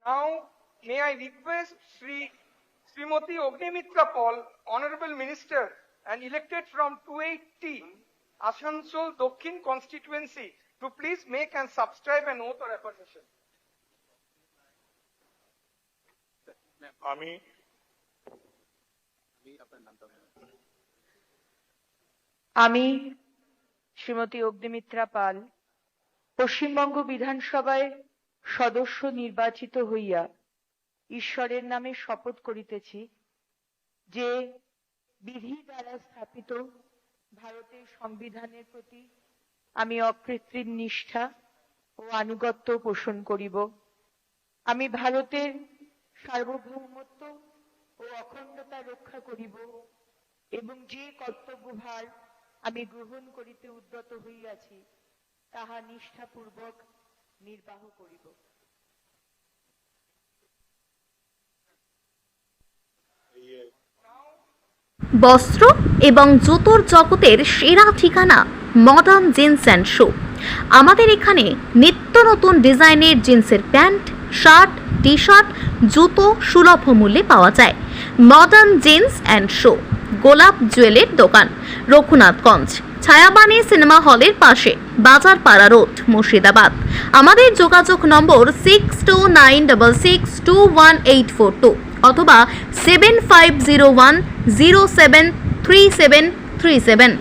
Now, may I request Srimati Ognimitra Paul, Honorable Minister and elected from 280 Asansol Dokhin constituency, to please make and subscribe an oath or affirmation. আমি শ্রীমতী অগ্নিমিত্রা পাল পশ্চিমবঙ্গ বিধানসভায় সদস্য নির্বাচিত হইয়া ঈশ্বরের নামে শপথ করিতেছি যে বিধি দ্বারা স্থাপিত ভারতের সংবিধানের প্রতি আমি অকৃত্রিম নিষ্ঠা ও আনুগত্য পোষণ করিব। আমি ভারতের সার্বভৌমত্ব ও অখণ্ডতা রক্ষা করিব এবং যে কর্তব্যভার আমি গ্রহণ করিতে উদ্যত হইয়াছি তাহা নিষ্ঠাপূর্বক নির্বাহ করিব। বস্ত্র এবং জুতোর জগতের সেরা ঠিকানা মডার্ন জিন্স অ্যান্ড শো। আমাদের এখানে নিত্য নতুন ডিজাইনের জিন্সের প্যান্ট, শার্ট, টি শার্ট, জুতো সুলভ মূল্যে পাওয়া যায়। মডার্ন জিন্স অ্যান্ড শো, গোলাপ জুয়েলের দোকান, রঘুনাথগঞ্জ, ছায়াবাণী সিনেমা হলের পাশে, বাজারপাড়া রোড, মুর্শিদাবাদ। আমাদের যোগাযোগ নম্বর 6296621842 অথবা 7501073737।